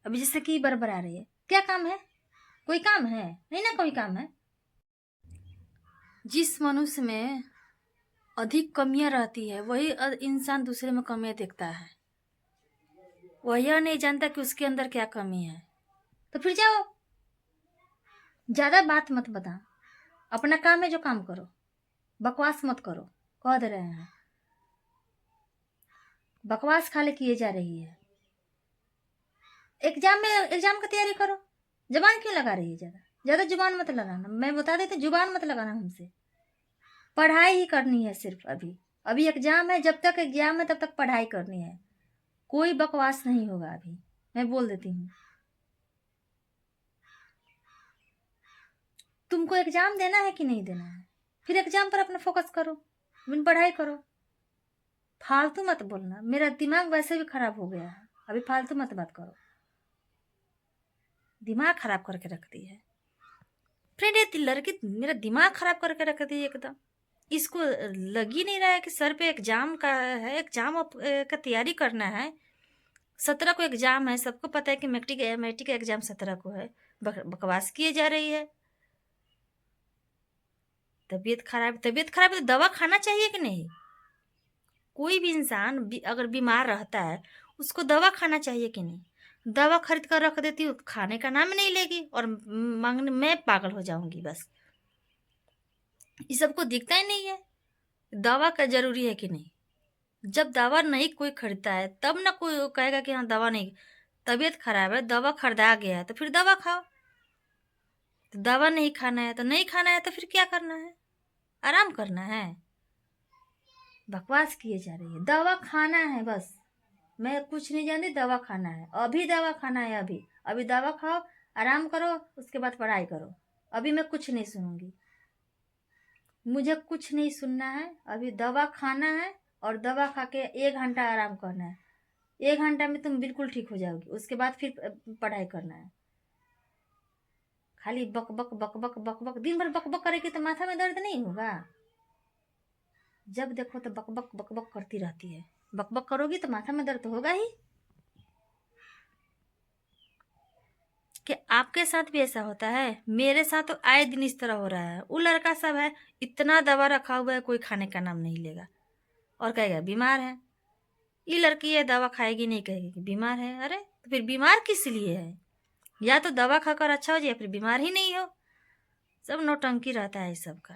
अभी जैसे कि बरबरा रही है, क्या काम है? कोई काम है? नहीं ना, कोई काम है। जिस मनुष्य में अधिक कमियां रहती है वही इंसान दूसरे में कमियां देखता है। वह यह नहीं जानता कि उसके अंदर क्या कमी है। तो फिर जाओ, ज्यादा बात मत बता, अपना काम है जो काम करो, बकवास मत करो। कह दे रहे हैं, बकवास खाली किए जा रही है। एग्जाम की तैयारी करो, जुबान क्यों लगा रही है? ज्यादा ज्यादा जुबान मत लगाना, मैं बता देती, जुबान मत लगाना हमसे। पढ़ाई ही करनी है सिर्फ। अभी अभी एग्जाम है, जब तक एग्जाम है तब तक पढ़ाई करनी है, कोई बकवास नहीं होगा। अभी मैं बोल देती हूँ, तुमको एग्जाम देना है कि नहीं देना है, फिर एग्जाम पर अपना फोकस करो, बिन पढ़ाई करो। फालतू मत बोलना, मेरा दिमाग वैसे भी खराब हो गया है। अभी फालतू मत बात करो, दिमाग खराब करके रखती है। फ्रेंड ये लड़की मेरा दिमाग खराब करके रख दी एकदम। इसको लग ही नहीं रहा है कि सर पे एग्जाम का है, एग्जाम का तैयारी करना है। 17 को एग्जाम है, सबको पता है कि मैट्रिक का एग्जाम 17 को है। बकवास किए जा रही है। तबीयत खराब है तो दवा खाना चाहिए कि नहीं? कोई भी इंसान अगर बीमार रहता है उसको दवा खाना चाहिए कि नहीं? दवा खरीद कर रख देती हूँ, खाने का नाम नहीं लेगी और मांगने मैं पागल हो जाऊंगी बस। ये सबको दिखता ही नहीं है दवा का जरूरी है कि नहीं। जब दवा नहीं कोई खरीदता है तब ना कोई कहेगा कि हाँ दवा नहीं, तबीयत खराब है दवा खरीदा गया है तो फिर दवा खाओ। तो दवा नहीं खाना है तो नहीं खाना है, तो फिर क्या करना है? आराम करना है। बकवास किए जा रही है, दवा खाना है बस। मैं कुछ नहीं जानती, दवा खाना है, अभी दवा खाना है। अभी अभी दवा खाओ, आराम करो, उसके बाद पढ़ाई करो। अभी मैं कुछ नहीं सुनूंगी, मुझे कुछ नहीं सुनना है। अभी दवा खाना है और दवा खा के 1 घंटा आराम करना है। 1 घंटा में तुम बिल्कुल ठीक हो जाओगी, उसके बाद फिर पढ़ाई करना है। खाली बक बक बक बक बक बक दिन भर बक बक करेगी तो माथा में दर्द नहीं होगा? जब देखो तो बक बक बक बक करती रहती है। बक बक करोगी तो माथा में दर्द होगा ही। कि आपके साथ भी ऐसा होता है? मेरे साथ तो आए दिन इस तरह हो रहा है। वो लड़का सब है, इतना दवा रखा हुआ है, कोई खाने का नाम नहीं लेगा और कहेगा बीमार है। ये लड़की है दवा खाएगी नहीं, कहेगी कि बीमार है। अरे तो फिर बीमार किस लिए है? या तो दवा खाकर अच्छा हो जाए या फिर बीमार ही नहीं हो। सब नौटंकी रहता है इस सब का।